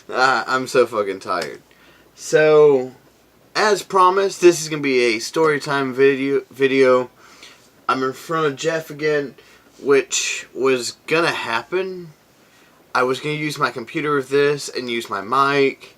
I'm so fucking tired. So, as promised, this is going to be a story time video. I'm in front of Jeff again, which was going to happen. I was going to use my computer with this and use my mic,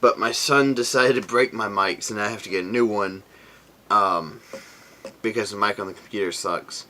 but my son decided to break my mic, so now I have to get a new one, because the mic on the computer sucks.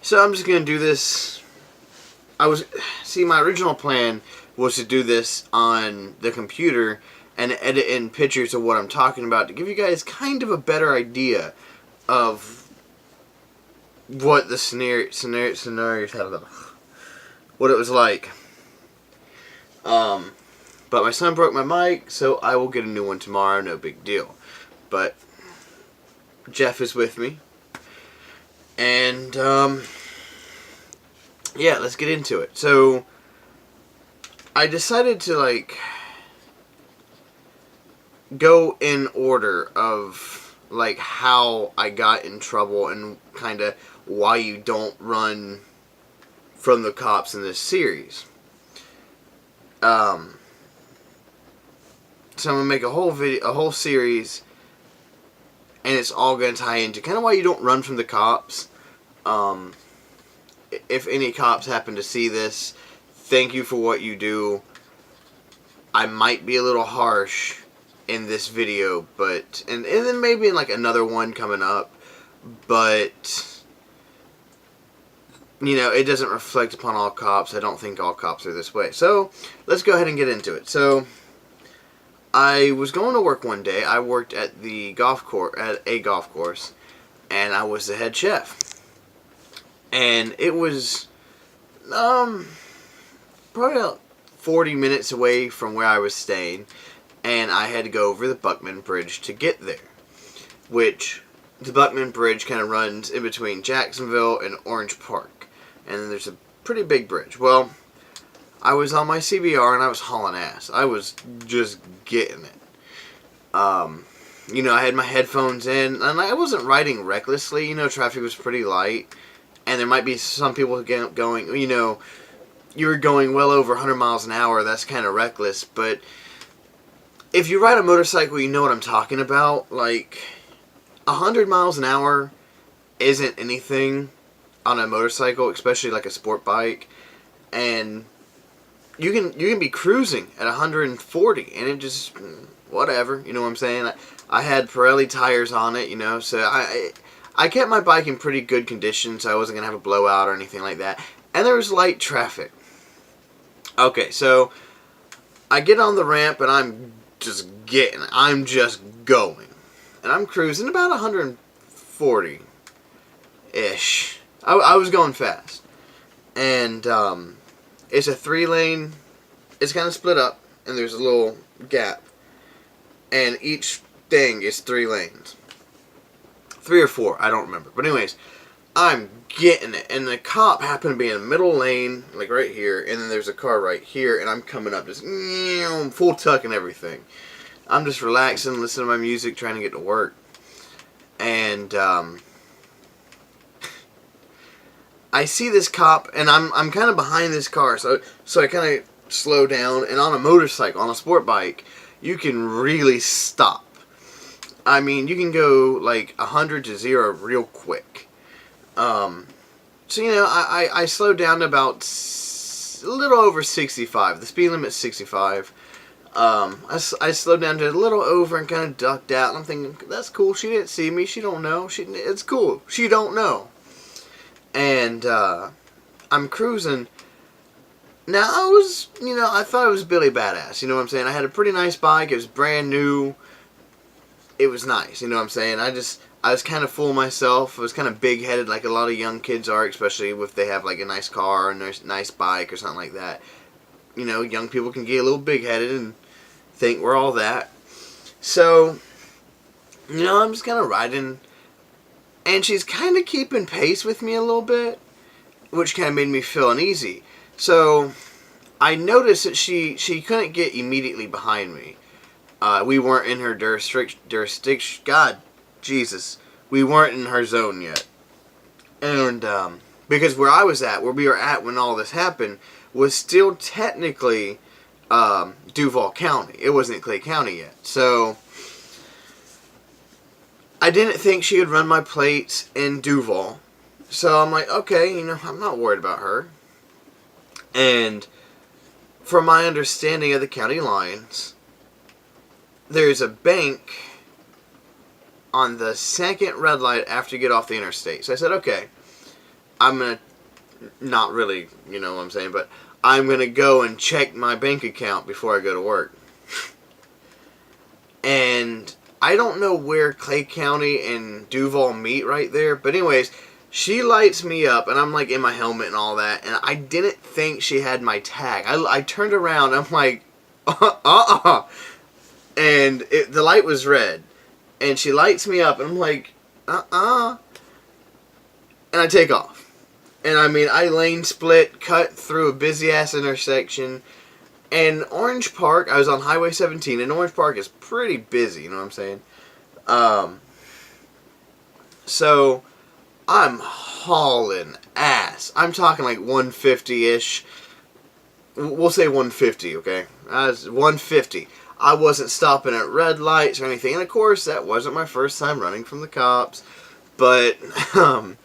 So I'm just going to do this. My original plan was to do this on the computer and edit in pictures of what I'm talking about to give you guys kind of a better idea of what the scenarios what it was like. But my son broke my mic, so I will get a new one tomorrow, no big deal. But Jeff is with me. And, yeah, let's get into it. So, I decided to, go in order of, how I got in trouble and kind of why you don't run from the cops in this series. So I'm going to make a whole series, and it's all going to tie into kind of why you don't run from the cops. If any cops happen to see this, thank you for what you do. I might be a little harsh in this video, but and then maybe in another one coming up, but it doesn't reflect upon all cops. I don't think all cops are this way. So let's go ahead and get into it. So I was going to work one day. I worked at a golf course, and I was the head chef. And it was probably about 40 minutes away from where I was staying, and I had to go over the Buckman Bridge to get there, which the Buckman Bridge kind of runs in between Jacksonville and Orange Park, and there's a pretty big bridge. Well, I was on my CBR and I was hauling ass. I was just getting it. I had my headphones in, and I wasn't riding recklessly. Traffic was pretty light. And there might be some people going, you were going well over 100 miles an hour. That's kind of reckless. But if you ride a motorcycle, you know what I'm talking about. 100 miles an hour isn't anything on a motorcycle, especially a sport bike. And you can be cruising at 140, and it just, whatever. You know what I'm saying? I had Pirelli tires on it, so I kept my bike in pretty good condition, so I wasn't going to have a blowout or anything like that. And there was light traffic. Okay, so I get on the ramp, and I'm just going. And I'm cruising about 140-ish. I was going fast. And it's a 3-lane. It's kind of split up, and there's a little gap. And each thing is 3 lanes. 3 or 4, I don't remember. But anyways, I'm getting it. And the cop happened to be in the middle lane, right here. And then there's a car right here. And I'm coming up just full tuck and everything. I'm just relaxing, listening to my music, trying to get to work. And I see this cop, and I'm kind of behind this car. So I kind of slow down. And on a motorcycle, on a sport bike, you can really stop. I mean, you can go 100 to 0 real quick. So, I slowed down to about a little over 65. The speed limit's 65. I slowed down to a little over and kind of ducked out. And I'm thinking, that's cool. She didn't see me. She don't know. It's cool. She don't know. And I'm cruising. Now, I thought it was Billy Badass. You know what I'm saying? I had a pretty nice bike. It was brand new. It was nice, you know what I'm saying? I was kind of full of myself. I was kind of big-headed like a lot of young kids are, especially if they have a nice car or a nice bike or something like that. Young people can get a little big-headed and think we're all that. So, I'm just kind of riding, and she's kind of keeping pace with me a little bit, which kind of made me feel uneasy. So, I noticed that she couldn't get immediately behind me. We weren't in her jurisdiction. God, Jesus. We weren't in her zone yet. And, because where we were at when all this happened, was still technically Duval County. It wasn't Clay County yet. So I didn't think she would run my plates in Duval. So I'm like, okay, I'm not worried about her. And from my understanding of the county lines, there's a bank on the second red light after you get off the interstate. So I said, okay, I'm going to, not really, you know what I'm saying, but I'm going to go and check my bank account before I go to work. And I don't know where Clay County and Duval meet right there, but anyways, she lights me up, and I'm like in my helmet and all that, and I didn't think she had my tag. I turned around, I'm like, and the light was red, and she lights me up, and I'm like, and I take off. And I mean, I lane split, cut through a busy ass intersection, and Orange Park, I was on Highway 17, and Orange Park is pretty busy, you know what I'm saying? So I'm hauling ass. I'm talking like 150-ish. We'll say 150, okay? I was 150. I wasn't stopping at red lights or anything. And of course, that wasn't my first time running from the cops. But, you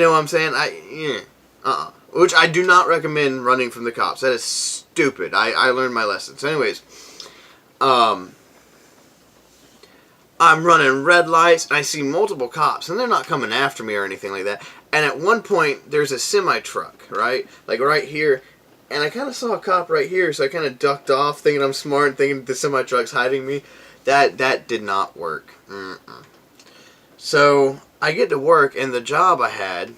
know what I'm saying? Which I do not recommend running from the cops. That is stupid. I learned my lesson. So anyways, I'm running red lights, and I see multiple cops, and they're not coming after me or anything like that. And at one point, there's a semi-truck, right? Like right here. And I kind of saw a cop right here, so I kind of ducked off, thinking I'm smart, and thinking the semi-truck's hiding me. That did not work. So I get to work, and the job I had,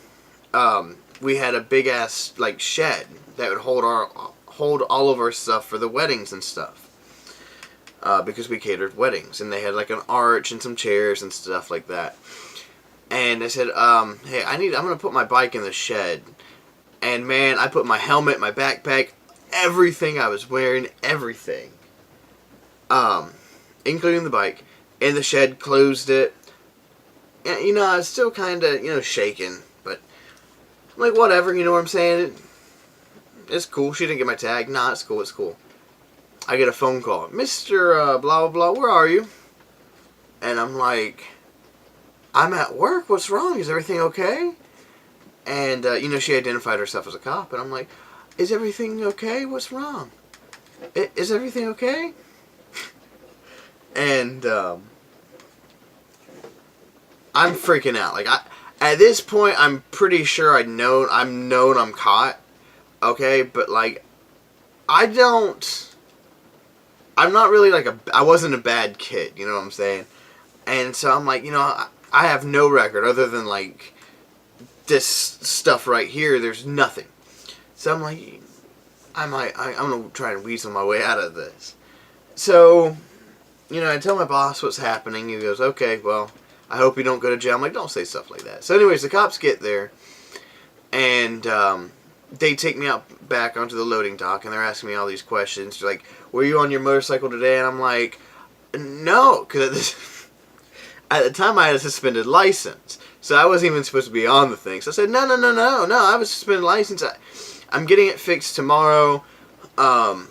we had a big-ass, like, shed that would hold all of our stuff for the weddings and stuff. Because we catered weddings, and they had like an arch and some chairs and stuff like that. And I said, hey, I'm gonna put my bike in the shed. And man, I put my helmet, my backpack, everything I was wearing, everything, including the bike, in the shed, closed it. And, I was still kind of, shaking, but I'm like, whatever, you know what I'm saying? It's cool. She didn't get my tag. Nah, it's cool, it's cool. I get a phone call. Mr. Blah, blah, blah, where are you? And I'm like, I'm at work. What's wrong? Is everything okay? And, she identified herself as a cop. And I'm like, is everything okay? What's wrong? Is everything okay? And, I'm freaking out. Like, at this point, I'm pretty sure I'm known I'm caught. Okay? But, like, I'm not really like I wasn't a bad kid, you know what I'm saying? And so I'm like, I have no record other than like this stuff right here. There's nothing. So I'm like, I'm gonna try and weasel my way out of this. So, I tell my boss what's happening. He goes, okay, well, I hope you don't go to jail. I'm like, don't say stuff like that. So anyways, the cops get there, and they take me out back onto the loading dock, and they're asking me all these questions. They're like, were you on your motorcycle today? And I'm like, no, because at the time I had a suspended license, so I wasn't even supposed to be on the thing. So I said, no, I was suspended license. I'm getting it fixed tomorrow. My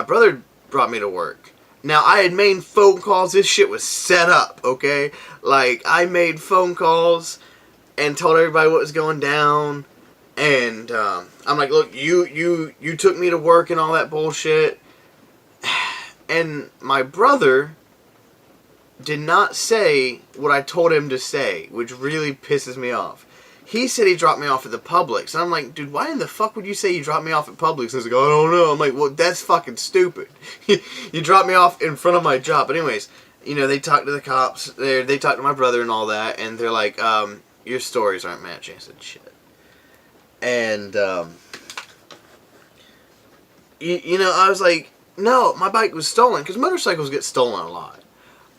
brother brought me to work. Now, I had made phone calls. This shit was set up, okay? Like, I made phone calls and told everybody what was going down. And I'm like, look, you took me to work and all that bullshit. And my brother did not say what I told him to say, which really pisses me off. He said he dropped me off at the Publix. And I'm like, dude, why in the fuck would you say you dropped me off at Publix? And he's like, I don't know. I'm like, well, that's fucking stupid. You dropped me off in front of my job. But anyways, they talked to the cops. They talked to my brother and all that. And they're like, your stories aren't matching. I said, shit. And, I was like, no, my bike was stolen. Because motorcycles get stolen a lot.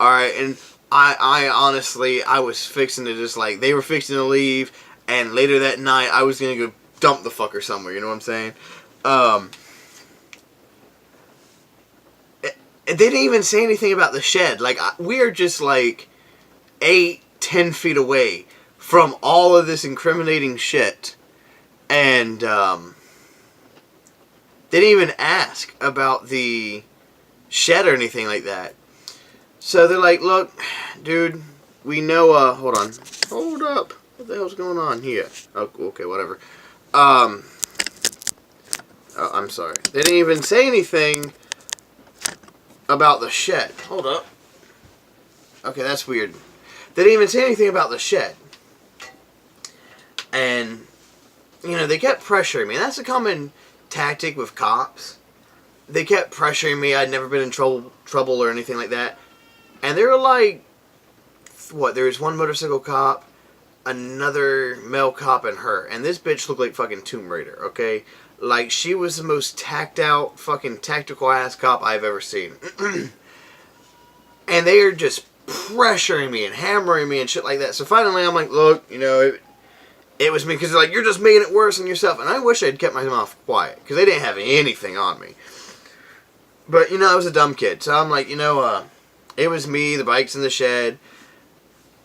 Alright, and I honestly, I was fixing to just like, they were fixing to leave. And later that night, I was going to go dump the fucker somewhere, you know what I'm saying? They didn't even say anything about the shed. Like, we are just like 8-10 feet away from all of this incriminating shit. And they didn't even ask about the shed or anything like that. So they're like, look, dude, we know, hold on. Hold up. What the hell's going on here? Oh, okay, whatever. Oh, I'm sorry. They didn't even say anything about the shed. Hold up. Okay, that's weird. They didn't even say anything about the shed. And, you know, they kept pressuring me. That's a common tactic with cops. They kept pressuring me. I'd never been in trouble or anything like that. And they were like, what, there was one motorcycle cop, another male cop, and her. And this bitch looked like fucking Tomb Raider, okay? Like, she was the most tacked out, fucking tactical ass cop I've ever seen. And they are just pressuring me and hammering me and shit like that. So finally I'm like, look, you know, it was me. Because they're like, you're just making it worse on yourself. And I wish I'd kept my mouth quiet. Because they didn't have anything on me. But, you know, I was a dumb kid. So I'm like, you know, it was me, the bike's in the shed.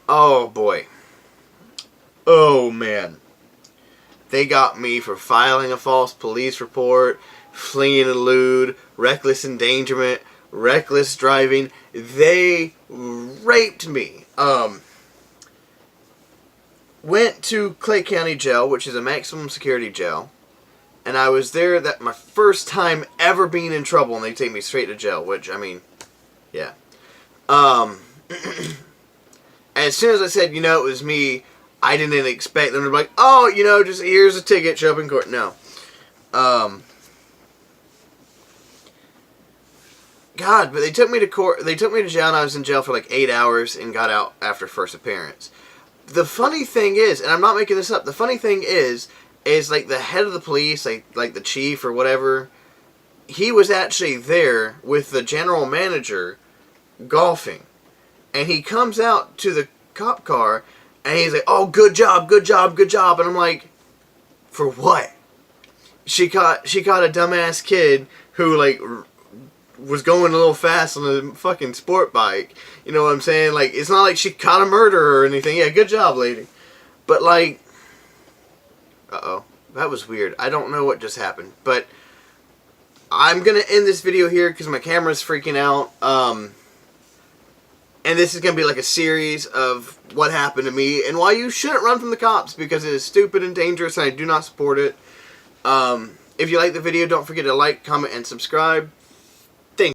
Oh, boy. Oh, man. They got me for filing a false police report, fleeing a lewd, reckless endangerment, reckless driving. They raped me. Went to Clay County Jail, which is a maximum security jail. And I was there, that my first time ever being in trouble, and they take me straight to jail, which, I mean, yeah. As soon as I said, you know, it was me, I didn't expect them to be like, oh, you know, just here's a ticket, show up in court. No. God, but they took me to court, they took me to jail, and I was in jail for like 8 hours and got out after first appearance. The funny thing is, and I'm not making this up, the funny thing is like the head of the police, like the chief or whatever, he was actually there with the general manager golfing. And he comes out to the cop car, and he's like, oh, good job, good job, good job. And I'm like, for what? She caught a dumbass kid who, like, was going a little fast on a fucking sport bike. You know what I'm saying? Like, it's not like she caught a murderer or anything. Yeah, good job, lady. But, like, uh-oh. That was weird. I don't know what just happened. But I'm going to end this video here because my camera's freaking out. And this is going to be like a series of what happened to me and why you shouldn't run from the cops, because it is stupid and dangerous and I do not support it. If you like the video, don't forget to like, comment, and subscribe.